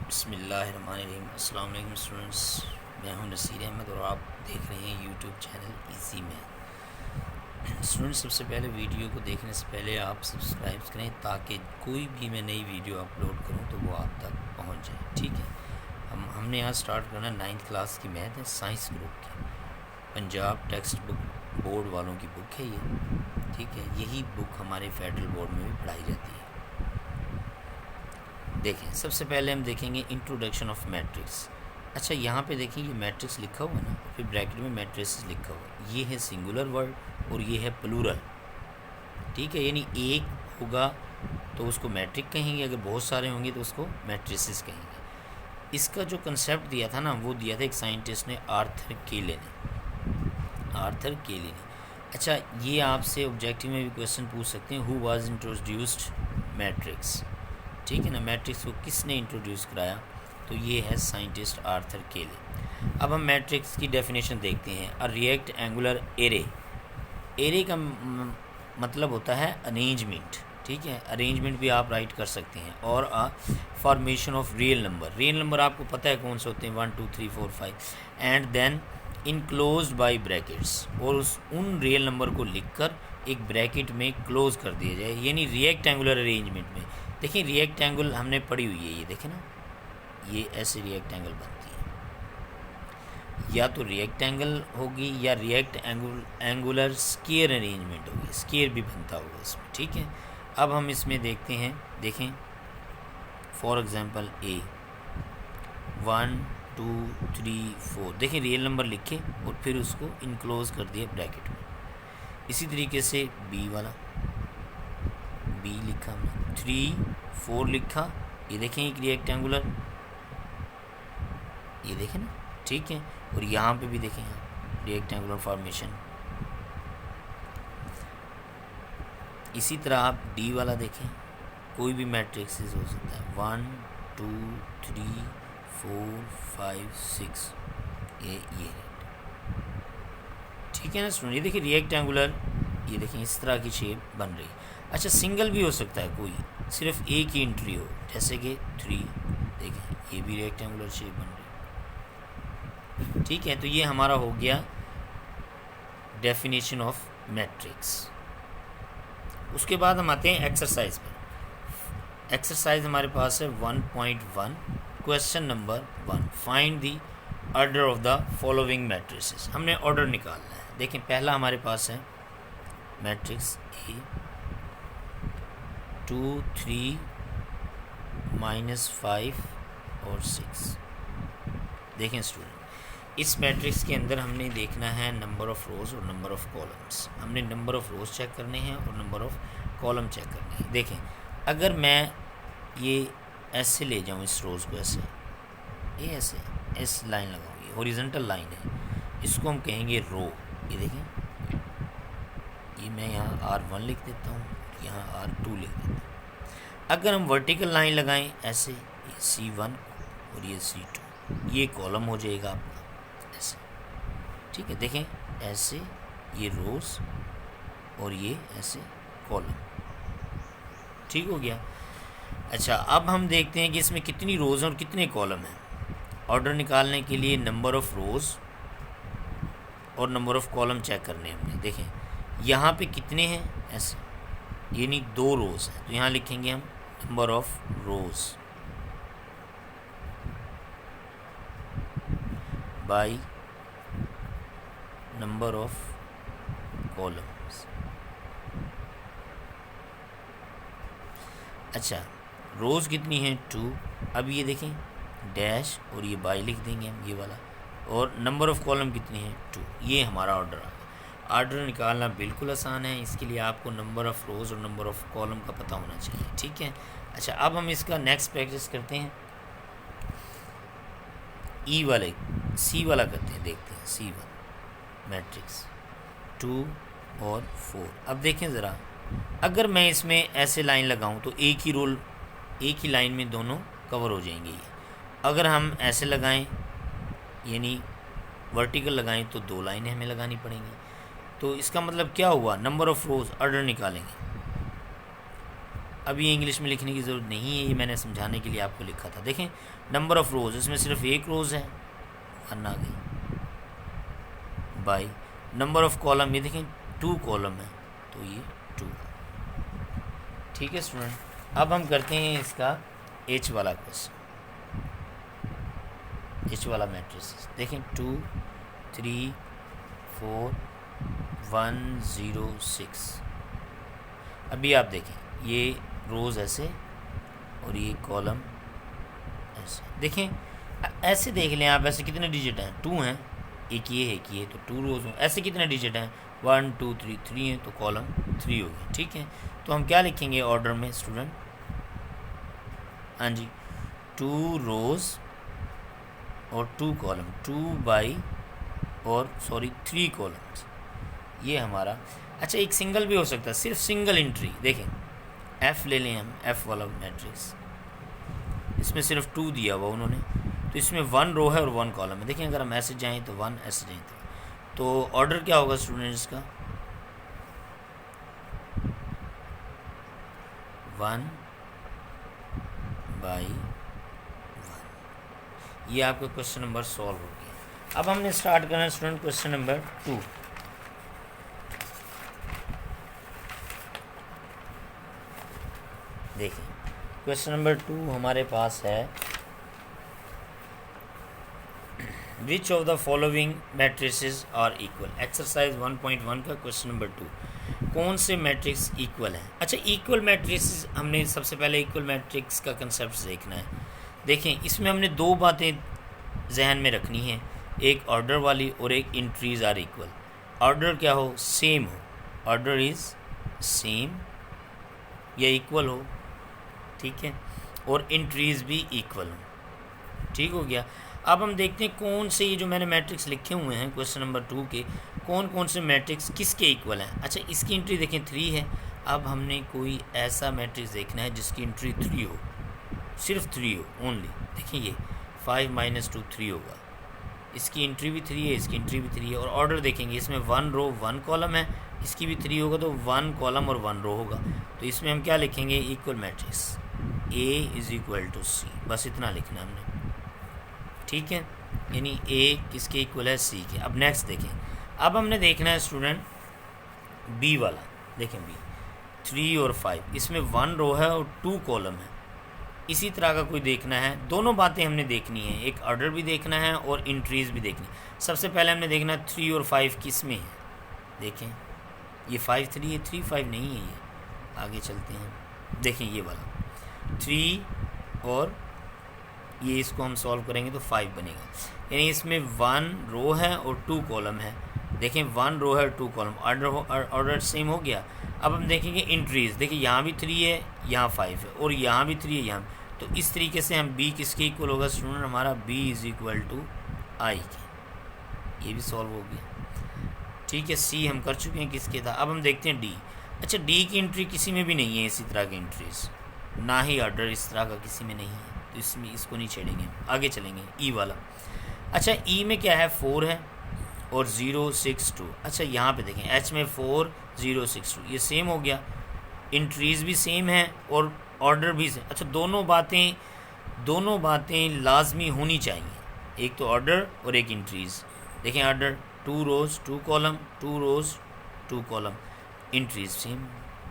बिस्मिल्लाहिर्रहमानिर्रहीम। अस्सलाम वालेकुम स्टूडेंट्स, मैं हूं नसीर अहमद और आप देख रहे हैं यूट्यूब चैनल इजी में। स्टूडेंट्स, सबसे पहले वीडियो को देखने से पहले आप सब्सक्राइब करें ताकि कोई भी मैं नई वीडियो अपलोड करूं तो वो आप तक पहुंच जाए। ठीक है, हमने यहाँ स्टार्ट करना 9th क्लास की मैथ है, साइंस ग्रुप की। पंजाब टेक्स्ट बुक बोर्ड वालों की बुक है ये। ठीक है, यही बुक हमारे फेडरल बोर्ड में भी पढ़ाई जाती है। देखें, सबसे पहले हम देखेंगे इंट्रोडक्शन ऑफ मैट्रिक्स। अच्छा, यहाँ पे देखिए ये मैट्रिक्स लिखा हुआ है ना, फिर ब्रैकेट में मैट्रिक्स लिखा हुआ है। ये है सिंगुलर वर्ड और ये है प्लूरल। ठीक है, यानी एक होगा तो उसको मैट्रिक कहेंगे, अगर बहुत सारे होंगे तो उसको मैट्रिसेस कहेंगे। इसका जो कंसेप्ट दिया था ना, वो दिया था एक साइंटिस्ट ने, आर्थर केले ने। अच्छा, ये आपसे ऑब्जेक्टिव में भी क्वेश्चन पूछ सकते हैं, हु वाज इंट्रोड्यूस्ड मैट्रिक्स। ठीक है ना, मैट्रिक्स को किसने इंट्रोड्यूस कराया, तो ये है साइंटिस्ट आर्थर केले। अब हम मैट्रिक्स की डेफिनेशन देखते हैं। अ रिएक्ट एंगुलर एरे का मतलब होता है अरेंजमेंट। ठीक है, अरेंजमेंट भी आप राइट कर सकते हैं। और a formation of real number आपको पता है कौन से होते हैं, 1 2 3 4 5, and then enclosed by brackets, और उन रियल नंबर को लिखकर एक ब्रैकेट में क्लोज कर दिया जाए, यानी रिएक्ट एंगुलर अरेंजमेंट में। देखिए, रिएक्ट एंगल हमने पढ़ी हुई है, ये देखें ना, ये ऐसे रिएक्ट एंगल बनती है। या तो रिएक्ट एंगल होगी या रिएक्ट एंगुलर स्केयर अरेंजमेंट होगी, स्केयर भी बनता होगा इसमें। ठीक है, अब हम इसमें देखते हैं। देखें, फॉर एग्जांपल ए 1 2 3 4, देखें रियल नंबर लिखे और फिर उसको इनक्लोज कर दिया ब्रैकेट में। इसी तरीके से बी वाला, बी लिखा हमने, 3 4 लिखा, ये देखें एक रिएक्टेंगुलर, ये देखें ना। ठीक है, और यहाँ पे भी देखें, यहाँ रिएक्टेंगुलर फॉर्मेशन। इसी तरह आप डी वाला देखें, कोई भी मैट्रिक्स हो सकता है, 1 2 3 4 5 6, ये ठीक है ना स्टूडेंट। ये देखिए रिएक्टेंगुलर, ये देखें इस तरह की शेप बन रही है। अच्छा, सिंगल भी हो सकता है, कोई सिर्फ एक ही एंट्री हो, जैसे कि 3, देखें ये भी रेक्टेंगुलर शेप बन रही है। ठीक है, तो ये हमारा हो गया डेफिनेशन ऑफ मैट्रिक्स। उसके बाद हम आते हैं एक्सरसाइज पर। एक्सरसाइज हमारे पास है 1.1, question number 1, find the order of the following matrices. हमने ऑर्डर निकालना है। देखें, पहला हमारे पास है मैट्रिक्स ए 2 3 -5 और 6। देखें स्टूडेंट, इस मैट्रिक्स के अंदर हमने देखना है नंबर ऑफ़ रोज़ और नंबर ऑफ़ कॉलम्स। हमने नंबर ऑफ़ रोज़ चेक करने हैं और नंबर ऑफ़ कॉलम चेक करने हैं। देखें, अगर मैं ये ऐसे ले जाऊँ, इस रोज़ को ऐसे, ये ऐसे लाइन लगाऊँ, ये हॉरिजॉन्टल लाइन है, इसको हम कहेंगे रो। ये देखें, ये मैं यहाँ R1 लिख देता हूँ, यहाँ R2 लिख देता हूँ। अगर हम वर्टिकल लाइन लगाएं ऐसे, ये C1 और ये C2, ये कॉलम हो जाएगा आपका ऐसे। ठीक है, देखें ऐसे, ये रोज़ और ये ऐसे कॉलम। ठीक हो गया। अच्छा, अब हम देखते हैं कि इसमें कितनी रोज़ और कितने कॉलम हैं। ऑर्डर निकालने के लिए नंबर ऑफ़ रोज़ और नंबर ऑफ़ कॉलम चेक करने हैं हमने। देखें यहाँ पे कितने हैं ऐसे, यानी 2 रोज़ हैं, तो यहाँ लिखेंगे हम number of rows by number of columns. अच्छा, रोज़ कितनी हैं 2। अब ये देखें डैश और ये बाई लिख देंगे हम, ये वाला, और नंबर ऑफ़ कॉलम कितनी है 2। ये हमारा ऑर्डर आ गया। ऑर्डर निकालना बिल्कुल आसान है, इसके लिए आपको नंबर ऑफ़ रोज़ और नंबर ऑफ़ कॉलम का पता होना चाहिए। ठीक है। अच्छा, अब हम इसका नेक्स्ट प्रैक्टिस करते हैं, ई वाले, सी वाला करते हैं। देखते हैं C1 मैट्रिक्स 2 और 4। अब देखें ज़रा, अगर मैं इसमें ऐसे लाइन लगाऊं तो एक ही लाइन में दोनों कवर हो जाएंगे ये। अगर हम ऐसे लगाएं, यानी वर्टिकल लगाएं, तो 2 लाइनें हमें लगानी पड़ेंगी। तो इसका मतलब क्या हुआ, नंबर ऑफ़ रोज़ ऑर्डर निकालेंगे, अभी इंग्लिश में लिखने की ज़रूरत नहीं है, ये मैंने समझाने के लिए आपको लिखा था। देखें नंबर ऑफ़ रोज़, इसमें सिर्फ एक रोज़ है, 1 आ गई, बाई नंबर ऑफ़ कॉलम, ये देखें 2 कॉलम है तो ये 2। ठीक है स्टूडेंट, अब हम करते हैं इसका एच वाला क्वेश्चन, एच वाला मैट्रिक्स। देखें 2 3 4 1 0 6। अभी आप देखें ये रोज़ ऐसे और ये कॉलम ऐसे। देखें ऐसे देख लें आप, ऐसे कितने डिजिट हैं, 2 हैं, एक ये है तो 2 रोज़ हों। ऐसे कितने डिजिट हैं, 1 2 3 3 हैं तो कॉलम 3 हो गया। ठीक है, तो हम क्या लिखेंगे ऑर्डर में स्टूडेंट, हाँ जी 2 रोज़ और 2 कॉलम, 3 कॉलम्स, ये हमारा। अच्छा एक सिंगल भी हो सकता है, सिर्फ सिंगल एंट्री। देखें एफ़ ले लें हम, एफ़ वाला मैट्रिक्स, इसमें सिर्फ 2 दिया हुआ उन्होंने, तो इसमें 1 रो है और 1 कॉलम है। देखें अगर हम ऐसे जाएँ तो 1, ऐसे जाएँ तो ऑर्डर क्या होगा स्टूडेंट इसका, 1 बाई 1। ये आपका क्वेश्चन नंबर सॉल्व हो गया। अब हमने स्टार्ट करना है स्टूडेंट क्वेश्चन नंबर 2। देखिए क्वेश्चन नंबर 2 हमारे पास है, which of the following matrices are equal. Exercise 1.1 का क्वेश्चन नंबर 2, कौन से मैट्रिक्स इक्वल हैं। अच्छा इक्वल मैट्रिक्स, हमने सबसे पहले इक्वल मैट्रिक्स का कंसेप्ट देखना है। देखें इसमें हमने 2 बातें जहन में रखनी है, एक ऑर्डर वाली और एक इंट्रीज आर इक्वल। ऑर्डर क्या हो, सेम हो, ऑर्डर इज़ सेम या इक्वल हो, ठीक है, और इंट्रीज भी इक्वल हो। ठीक हो गया। अब हम देखते हैं कौन से ये जो मैंने मैट्रिक्स लिखे हुए हैं क्वेश्चन नंबर 2 के, कौन कौन से मैट्रिक्स किसके इक्वल हैं। अच्छा इसकी एंट्री देखें 3 है। अब हमने कोई ऐसा मैट्रिक्स देखना है जिसकी एंट्री 3 हो, सिर्फ 3 हो ओनली। देखिए ये 5 - 2 3 होगा, इसकी एंट्री भी 3 है, इसकी एंट्री भी 3 है। और ऑर्डर देखेंगे इसमें 1 रो 1 कॉलम है, इसकी भी 3 होगा तो 1 कॉलम और 1 रो होगा। तो इसमें हम क्या लिखेंगे, इक्वल मैट्रिक्स A = C, बस इतना लिखना है हमने। ठीक है, यानी A किसके इक्वल है, C के। अब नेक्स्ट देखें, अब हमने देखना है स्टूडेंट B वाला। देखें B 3 और 5, इसमें 1 रो है और 2 कॉलम है। इसी तरह का कोई देखना है, दोनों बातें हमने देखनी है, एक ऑर्डर भी देखना है और इंट्रीज भी देखनी है। सबसे पहले हमने देखना 3 और 5 किस में है। देखें ये 5 3 है, 3 5 नहीं है ये। आगे चलते हैं, देखें ये वाला 3 और ये, इसको हम सॉल्व करेंगे तो 5 बनेगा, यानी इसमें 1 रो है और 2 कॉलम है। देखें 1 रो है और 2 कॉलम, ऑर्डर सेम हो गया। अब हम देखेंगे इंट्रीज, देखिए यहाँ भी 3 है, यहाँ 5 है और यहाँ भी 3 है यहाँ। तो इस तरीके से हम B किसके इक्वल होगा स्टूडेंट, हमारा B = I के। ये भी सॉल्व हो गया। ठीक है, C हम कर चुके हैं किसके था। अब हम देखते हैं D। अच्छा D की एंट्री किसी में भी नहीं है इसी तरह की एंट्रीज, ना ही ऑर्डर इस तरह का किसी में नहीं है, तो इसमें इसको नहीं छेड़ेंगे, आगे चलेंगे E वाला। अच्छा E में क्या है, 4 है और 0 6 2। अच्छा यहाँ पे देखें H में 4 0 6 2, ये सेम हो गया, इंट्रीज भी सेम है और ऑर्डर भी सेम। अच्छा दोनों बातें लाजमी होनी चाहिए, एक तो ऑर्डर और एक इंट्रीज। देखें ऑर्डर 2 रोज़ 2 कॉलम, 2 रोज़ 2 कॉलम, इंट्रीज सेम।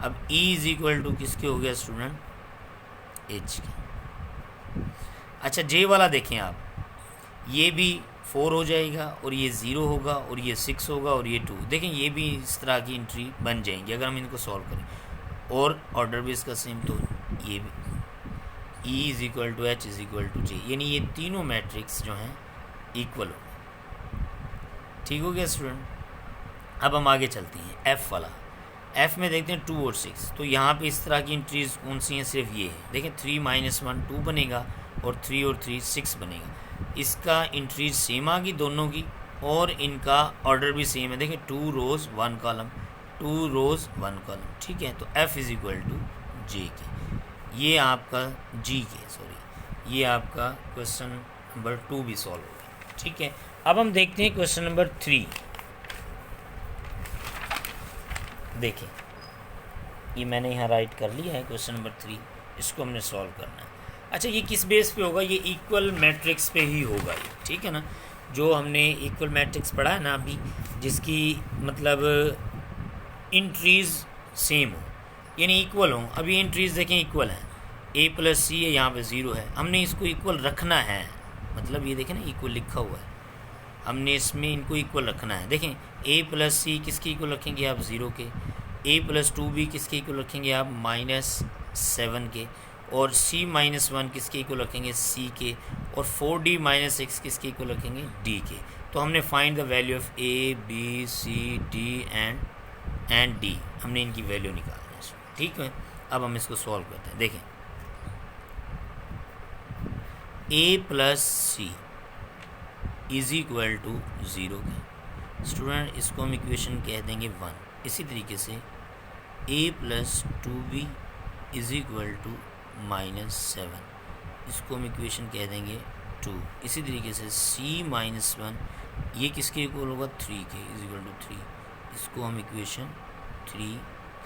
अब E = किसके हो गया स्टूडेंट, H के। अच्छा J वाला देखें आप, ये भी 4 हो जाएगा और ये 0 होगा और ये 6 होगा और ये 2। देखें ये भी इस तरह की एंट्री बन जाएंगी अगर हम इनको सॉल्व करें, और ऑर्डर भी इसका सेम। तो ये भी E = H = J, यानी ये तीनों मैट्रिक्स जो हैं इक्वल हो। ठीक हो गया स्टूडेंट। अब हम आगे चलते हैं F वाला। F में देखते हैं 2 और 6, तो यहाँ पे इस तरह की एंट्रीज कौन सी हैं, सिर्फ ये है। देखें 3 - 1 2 बनेगा और 3 और 3 6 बनेगा। इसका इंट्रीज सेम आ गई दोनों की और इनका ऑर्डर भी सेम है। देखें 2 रोज़ 1 कॉलम, 2 रोज़ 1 कॉलम। ठीक है, तो F = J के। ये आपका ये आपका क्वेश्चन नंबर 2 भी सॉल्व हो गया। ठीक है, अब हम देखते हैं क्वेश्चन नंबर 3। देखें ये मैंने यहाँ राइट कर लिया है क्वेश्चन नंबर 3, इसको हमने सॉल्व करना है। अच्छा, ये किस बेस पे होगा? ये इक्वल मैट्रिक्स पे ही होगा ये, ठीक है ना। जो हमने इक्वल मैट्रिक्स पढ़ा है ना अभी, जिसकी मतलब इंट्रीज सेम हो यानी इक्वल हो। अभी इंट्रीज देखें इक्वल है, a प्लस सी है, यहाँ पे 0 है, हमने इसको इक्वल रखना है। मतलब ये देखें ना इक्वल लिखा हुआ है, हमने इसमें इनको इक्वल रखना है। देखें a प्लस सी किसके इक्वल रखेंगे आप? 0 के। a प्लस 2b किसके इक्वल रखेंगे आप? -7 के। और c माइनस 1 किसके इक्वल रखेंगे? c के। और 4d माइनस 6 किसके इक्वल रखेंगे? d के। तो हमने find the value of a b c d and d, हमने इनकी वैल्यू निकालनी है, ठीक है। अब हम इसको सॉल्व करते हैं। देखें a plus c is equal to 0 के। स्टूडेंट इसको हम इक्वेशन कह देंगे 1। इसी तरीके से a plus 2b is equal to -7, इसको हम इक्वेशन कह देंगे 2। इसी तरीके से c माइनस 1 ये किसके इक्वल होगा? 3 के, इज इक्वल टू 3, इसको हम इक्वेशन 3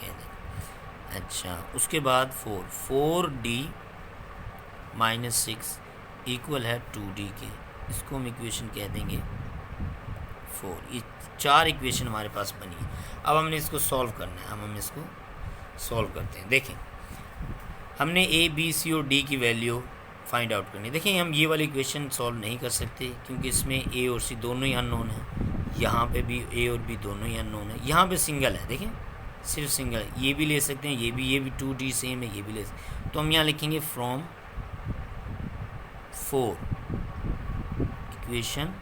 कह देंगे। अच्छा, उसके बाद 4d माइनस 6 इक्वल है 2d के, इसको हम इक्वेशन कह देंगे 4। ये 4 इक्वेशन हमारे पास बनी है। अब हमने इसको सॉल्व करना है। अब हम इसको सॉल्व करते हैं। देखें हमने a b c और d की वैल्यू फाइंड आउट करनी है। देखें हम ये वाली इक्वेशन सॉल्व नहीं कर सकते क्योंकि इसमें a और c दोनों ही अननोन है। यहाँ पे भी a और b दोनों ही अननोन है। यहाँ पे सिंगल है, देखें सिर्फ सिंगल। ये भी ले सकते हैं, ये भी 2d सेम है, ये भी ले सकते हैं। तो हम यहाँ लिखेंगे फ्रॉम 4, इक्वेशन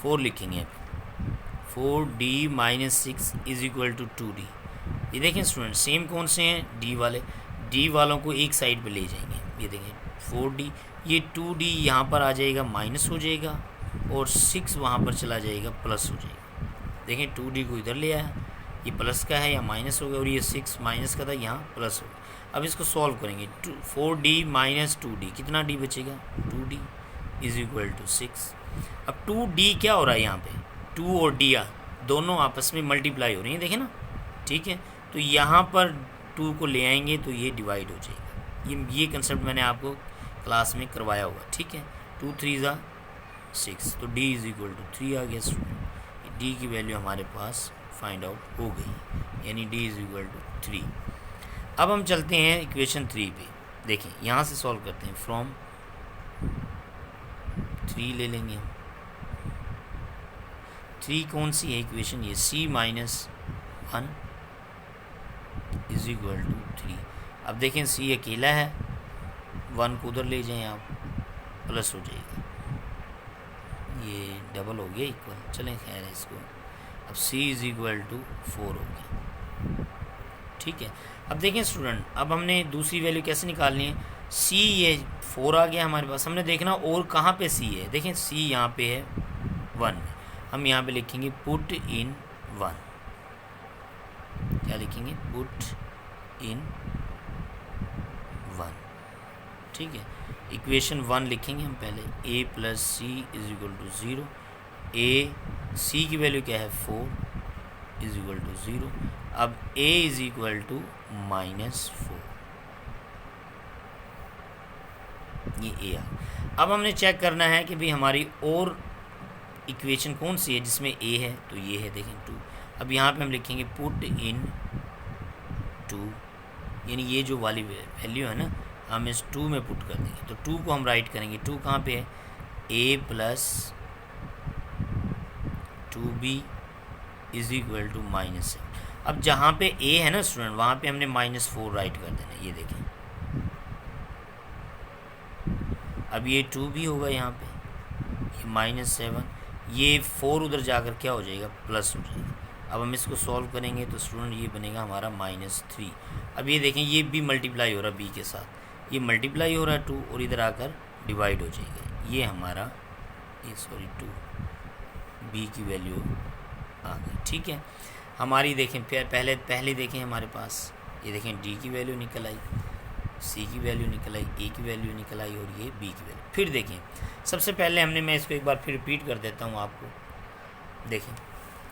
4 लिखेंगे यहाँ 4d minus 6 is equal to 2d। ये देखें स्टूडेंट सेम कौन से हैं? d वाले। d वालों को एक साइड पे ले जाएंगे। ये देखें 4d, ये 2d यहाँ पर आ जाएगा माइनस हो जाएगा और 6 वहाँ पर चला जाएगा प्लस हो जाएगा। देखें 2d को इधर ले आया, ये प्लस का है या माइनस हो गया, और ये 6 माइनस का था यहाँ प्लस हो गया। अब इसको सॉल्व करेंगे। 4d माइनस 2d, कितना d बचेगा? 2d is equal to 6। अब 2d क्या हो रहा है यहाँ पे? 2 और d दोनों आपस में मल्टीप्लाई हो रही हैं, देखें ना, ठीक है। तो यहाँ पर 2 को ले आएंगे तो ये डिवाइड हो जाएगा। ये कंसेप्ट मैंने आपको क्लास में करवाया हुआ, ठीक है। 2 3 6, तो d इज इक्वल टू 3 आ गया स्टूडेंट। d की वैल्यू हमारे पास फाइंड आउट हो गई, यानी d इज इक्वल टू 3। अब हम चलते हैं इक्वेशन 3 पे। देखें यहाँ से सॉल्व करते हैं। फ्रॉम 3 ले लेंगे हम। 3 कौन सी है इक्वेशन? ये c minus 1 is equal to 3। अब देखें c अकेला है, 1 को उधर ले जाएं आप, प्लस हो जाएगा, ये डबल हो गया इक्वल। चलें खैर इसको, अब c इज इक्वल टू 4 हो गया, ठीक है। अब देखें स्टूडेंट, अब हमने दूसरी वैल्यू कैसे निकालनी है? c ये 4 आ गया हमारे पास, हमने देखना और कहाँ पे c है। देखें c यहाँ पे है 1 में, हम यहाँ पे लिखेंगे पुट इन 1। क्या लिखेंगे? पुट इन 1, ठीक है। इक्वेशन 1 लिखेंगे हम पहले। a plus c is equal to 0। c की वैल्यू क्या है? 4 इज इक्वल टू 0। अब a इज इक्वल टू -4, ये a आ। अब हमने चेक करना है कि भाई हमारी और इक्वेशन कौन सी है जिसमें a है, तो ये है, देखें 2। अब यहाँ पे हम लिखेंगे पुट इन 2, यानी ये जो वाली वैल्यू है ना, हम इस 2 में पुट कर देंगे। तो 2 को हम राइट करेंगे। 2 कहाँ पे है? a plus 2b is equal to -7। अब जहाँ पे a है ना स्टूडेंट, वहाँ पे हमने -4 राइट कर देना है। ये देखें, अब ये 2 भी होगा यहाँ पे, ये -7, ये 4 उधर जाकर क्या हो जाएगा? प्लस हो जाएगा। अब हम इसको सॉल्व करेंगे तो स्टूडेंट ये बनेगा हमारा -3। अब ये देखें, ये भी मल्टीप्लाई हो रहा है b के साथ, ये मल्टीप्लाई हो रहा है 2 और इधर आकर डिवाइड हो जाएगा। ये हमारा 2 b की वैल्यू आ गई, ठीक है। हमारी देखें पहले देखें हमारे पास, ये देखें d की वैल्यू निकल आई, c की वैल्यू निकल आई, a की वैल्यू निकल आई और ये b की वैल्यू। फिर देखें, सबसे पहले हमने, मैं इसको एक बार फिर रिपीट कर देता हूँ आपको। देखें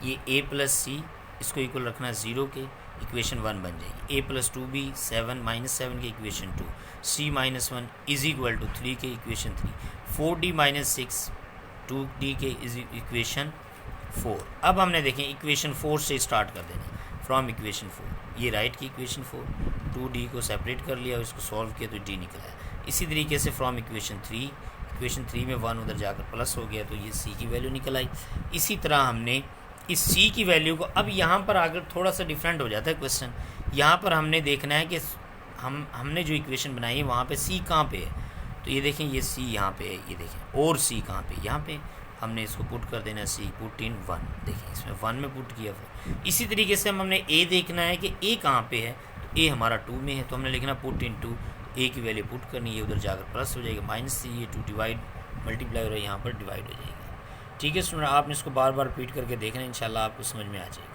ये a प्लस सी, इसको इक्वल रखना है 0 के। इक्वेशन 1 बन जाएगी। a + 2b 7 - 7 के इक्वेशन 2, c - 1 = 3 के इक्वेशन 3, 4d - 6 2d के इक्वेशन 4। अब हमने देखें इक्वेशन 4 से स्टार्ट कर देना, फ्रॉम इक्वेशन 4, ये राइट की इक्वेशन 4, 2d को सेपरेट कर लिया, इसको सॉल्व किया तो d निकला है। इसी तरीके से फ्रॉम इक्वेशन 3 में 1 उधर जाकर प्लस हो गया तो ये c की वैल्यू निकल आई। इसी तरह हमने इस c की वैल्यू को, अब यहाँ पर आकर थोड़ा सा डिफरेंट हो जाता है क्वेश्चन। यहाँ पर हमने देखना है कि हमने जो इक्वेशन बनाई है वहाँ पे c कहाँ पे है, तो ये देखें ये c यहाँ पे है, ये देखें, और c कहाँ पे, यहाँ पे हमने इसको पुट कर देना, c पुट इन 1, देखें इसमें 1 में पुट किया फिर। इसी तरीके से हमने a देखना है कि a कहाँ पे है, तो a हमारा 2 में है, तो हमने लिखना पुट इन 2, a की वैल्यू पुट करनी है, उधर जाकर प्लस हो जाएगा, -c, ये 2 डिवाइड मल्टीप्लाई हो रहा है, यहाँ पर डिवाइड हो जाएगा। ठीक है स्टूडेंट, आपने इसको बार बार रिपीट करके देखना है, इंशाल्लाह आपको समझ में आ जाएगा।